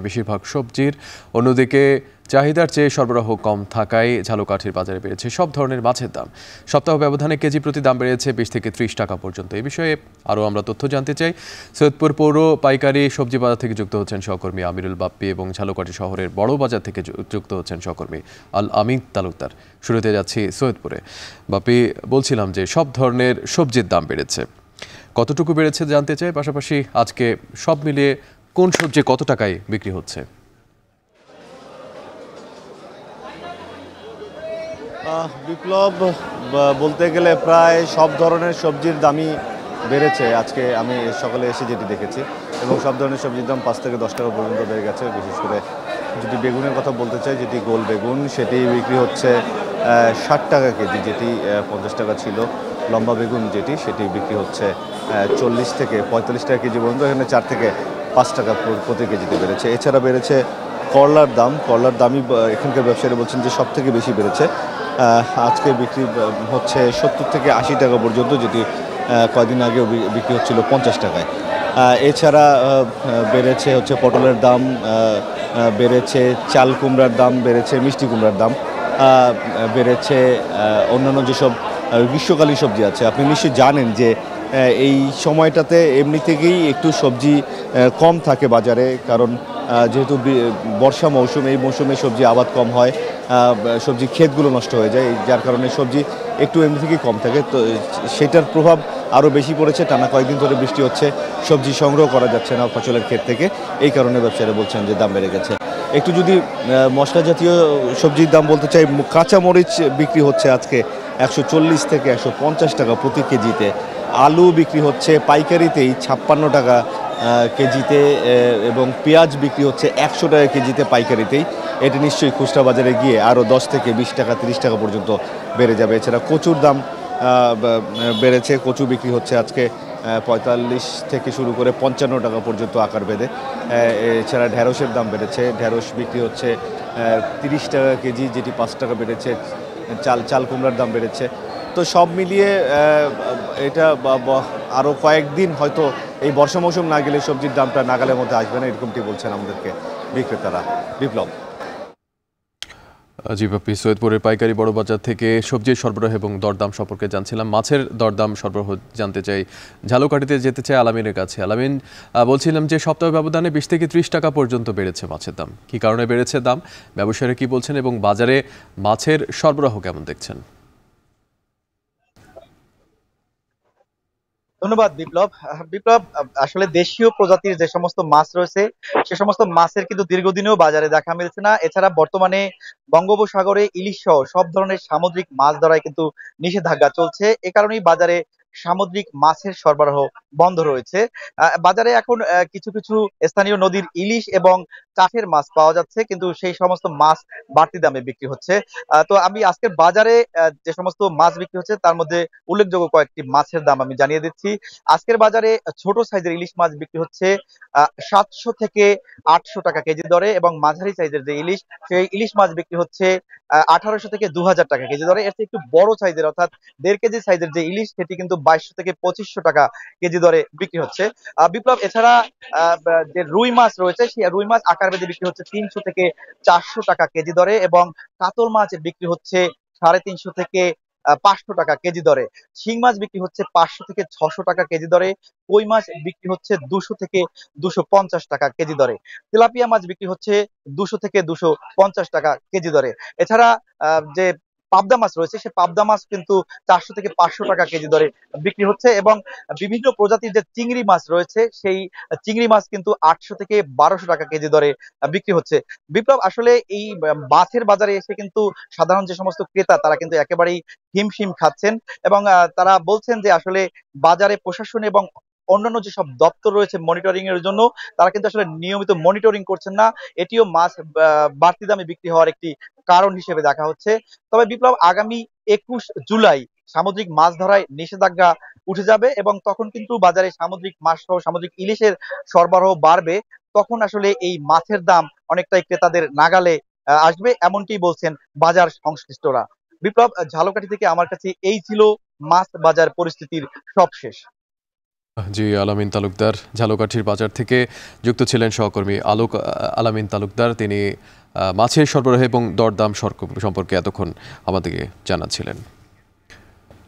বেশিরভাগ সবজির। অন্যদিকে চাহিদার চেয়ে সরবরাহ কম থাকায় ঝালকাঠির বাজারে বেড়েছে সব ধরনের মাছের দাম। সপ্তাহ ব্যবধানে কেজি প্রতি দাম বেড়েছে 20 থেকে 30 টাকা পর্যন্ত। এই বিষয়ে আরও আমরা তথ্য জানতে চাই। সৈয়দপুর পৌর পাইকারি সবজি বাজার থেকে যুক্ত হচ্ছেন সহকর্মী আমিরুল বাপ্পি এবং ঝালকাঠি শহরের বড় বাজার থেকে যুক্ত হচ্ছেন সহকর্মী আল আমিন তালুকদার। শুরুতে যাচ্ছি সৈয়দপুরে। বাপ্পি, বলছিলাম যে সব ধরনের সবজির দাম বেড়েছে, কতটুকু বেড়েছে জানতে চাই, পাশাপাশি আজকে সব মিলিয়ে কোন সবজি কত টাকায় বিক্রি হচ্ছে? বিপ্লব, বলতে গেলে প্রায় সব ধরনের সবজির দামই বেড়েছে আজকে আমি সকালে এসে যেটি দেখেছি, এবং সব ধরনের সবজির দাম 5 থেকে 10 টাকা পর্যন্ত বেড়ে গেছে। বিশেষ করে যদি বেগুনের কথা বলতে চাই, যেটি গোল বেগুন, সেটি বিক্রি হচ্ছে 60 টাকা কেজি, যেটি 50 টাকা ছিল। লম্বা বেগুন যেটি, সেটি বিক্রি হচ্ছে 40 থেকে 45 টাকা কেজি পর্যন্ত। এখানে 4 থেকে 5 টাকা প্রতি কেজিতে বেড়েছে। এছাড়া বেড়েছে করলার দাম। করলার দামই এখানকার ব্যবসায়ীরা বলছেন যে সব থেকে বেশি বেড়েছে। আজকে বিক্রি হচ্ছে 70 থেকে 80 টাকা পর্যন্ত, যেটি কয়েকদিন আগেও বিক্রি হচ্ছিল 50 টাকায়। এছাড়া বেড়েছে হচ্ছে পটলের দাম, বেড়েছে চাল কুমড়ার দাম, বেড়েছে মিষ্টি কুমড়ার দাম, বেড়েছে অন্যান্য যেসব গ্রীষ্মকালীন সবজি আছে। আপনি নিশ্চয়ই জানেন যে এই সময়টাতে এমনি থেকেই একটু সবজি কম থাকে বাজারে, কারণ যেহেতু বর্ষা মৌসুম, এই মৌসুমে সবজি আবাদ কম হয়, সবজি ক্ষেতগুলো নষ্ট হয়ে যায়, যার কারণে সবজি একটু এমনি থেকেই কম থাকে। তো সেটার প্রভাব আরও বেশি পড়েছে। টানা কয়েকদিন ধরে বৃষ্টি হচ্ছে, সবজি সংগ্রহ করা যাচ্ছে না ফসলের ক্ষেত থেকে। এই কারণে ব্যবসায়ীরা বলছেন যে দাম বেড়ে গেছে। একটু যদি মশলা জাতীয় সবজির দাম বলতে চাই, কাঁচা মরিচ বিক্রি হচ্ছে আজকে 140 থেকে 150 টাকা প্রতি কেজিতে। আলু বিক্রি হচ্ছে পাইকারিতেই 56 টাকা কেজিতে, এবং পেঁয়াজ বিক্রি হচ্ছে 100 টাকা কেজিতে পাইকারিতেই। এটি নিশ্চয়ই খুচরা বাজারে গিয়ে আরও 10 থেকে 20 টাকা 30 টাকা পর্যন্ত বেড়ে যাবে। এছাড়া কচুর দাম বেড়েছে। কচু বিক্রি হচ্ছে আজকে 45 থেকে শুরু করে 55 টাকা পর্যন্ত আকার বেঁধে। এছাড়া ঢ্যাঁড়সের দাম বেড়েছে। ঢ্যাঁড়স বিক্রি হচ্ছে 30 টাকা কেজি, যেটি 5 টাকা বেড়েছে। চাল কুমড়ার দাম বেড়েছে। তো সব মিলিয়ে এটা আরও কয়েকদিন হয়তো এই বর্ষা মৌসুম না গেলে সবজির দামটা নাগালের মধ্যে আসবে না, এরকমটি বলছেন আমাদেরকে বিক্রেতারা। বিপ্লব। জি বাপ্পি, সৈয়দপুরের পাইকারি বড় বাজার থেকে সবজির সরবরাহ এবং দরদাম সম্পর্কে জানছিলাম। মাছের দরদাম সরবরাহ জানতে চাই, ঝালকাঠিতে যেতে চাই আলামিনের কাছে। আলামিন, বলছিলাম যে সপ্তাহ ব্যবধানে 20 থেকে 30 টাকা পর্যন্ত বেড়েছে মাছের দাম। কি কারণে বেড়েছে দাম, ব্যবসায়ীরা কি বলছেন, এবং বাজারে মাছের সরবরাহ কেমন দেখছেন? ধন্যবাদ বিপ্লব। আসলে দেশীয় প্রজাতির যে সমস্ত মাছ রয়েছে, সে সমস্ত মাছের কিন্তু দীর্ঘদিনেও বাজারে দেখা মিলছে না। এছাড়া বর্তমানে বঙ্গোপসাগরে ইলিশ সহ সব ধরনের সামুদ্রিক মাছ ধরায় কিন্তু নিষেধাজ্ঞা চলছে। এ কারণেই বাজারে সামুদ্রিক মাছের সরবরাহ বন্ধ রয়েছে। বাজারে এখন কিছু কিছু স্থানীয় নদীর ইলিশ এবং চাষের মাছ পাওয়া যাচ্ছে, কিন্তু সেই সমস্ত মাছ বাড়তি দামে বিক্রি হচ্ছে। তো আমি আজকের বাজারে যে সমস্ত মাছ বিক্রি হচ্ছে তার মধ্যে উল্লেখযোগ্য কয়েকটি মাছের দাম আমি জানিয়ে দিচ্ছি। আজকের বাজারে ছোট সাইজের ইলিশ মাছ বিক্রি হচ্ছে 700 থেকে 800 টাকা কেজি দরে, এবং মাঝারি সাইজের যে ইলিশ, সেই ইলিশ মাছ বিক্রি হচ্ছে 1800 থেকে 2000 টাকা কেজি দরে। এর থেকে একটু বড় সাইজের অর্থাৎ 1.5 কেজি সাইজের যে ইলিশ, সেটি কিন্তু 2200 থেকে 2500 টাকা কেজি দরে বিক্রি হচ্ছে। বিপ্লব, এছাড়া যে রুই মাছ রয়েছে, সেই রুই মাছ আকার ভেদে বিক্রি হচ্ছে 300 থেকে 400 টাকা কেজি দরে, এবং কাতল মাছ বিক্রি হচ্ছে 350 থেকে 500 টাকা কেজি দরে। শিং মাছ বিক্রি হচ্ছে 500 থেকে 600 টাকা কেজি দরে। কই মাছ বিক্রি হচ্ছে 200 থেকে 250 টাকা কেজি দরে। তেলাপিয়া মাছ বিক্রি হচ্ছে 200 থেকে 250 টাকা কেজি দরে। এছাড়া যে পাবদা মাছ রয়েছে, সে পাবদা মাছ কিন্তু 400 থেকে 500 টাকা কেজি দরে বিক্রি হচ্ছে, এবং বিভিন্ন প্রজাতির যে চিংড়ি মাছ রয়েছে, সেই চিংড়ি মাছ কিন্তু 800 থেকে 1200 টাকা কেজি দরে বিক্রি হচ্ছে। বিপ্লব, আসলে এই মাছের বাজারে এসে কিন্তু সাধারণ যে সমস্ত ক্রেতা, তারা কিন্তু একেবারেই হিমশিম খাচ্ছেন, এবং তারা বলছেন যে আসলে বাজারে প্রশাসন এবং অন্যান্য যেসব দপ্তর রয়েছে মনিটরিং এর জন্য, তারা কিন্তু আসলে নিয়মিত মনিটরিং করছেন না। এটিও মাছ বাড়তি দামে বিক্রি হওয়ার একটি কারণ হিসেবে দেখা হচ্ছে। তবে বিপ্লব, আগামী 21 জুলাই সামুদ্রিক মাছ ধরায় নিষেধাজ্ঞা উঠে যাবে, এবং তখন কিন্তু বাজারে সামুদ্রিক মাছ সহ সামুদ্রিক ইলিশের সরবরাহ বাড়বে। তখন আসলে এই মাছের দাম অনেকটাই ক্রেতাদের নাগালে আসবে, এমনটি বলছেন বাজার সংশ্লিষ্টরা। বিপ্লব, ঝালকাঠি থেকে আমার কাছে এই ছিল মাছ বাজার পরিস্থিতির সবশেষ। জি, আলামিন তালুকদার ঝালকাঠির বাজার থেকে যুক্ত ছিলেন সহকর্মী আলামিন তালুকদার। তিনি মাছের সরবরাহ এবং দরদাম সম্পর্কে এতক্ষণ আমাদেরকে জানাচ্ছিলেন।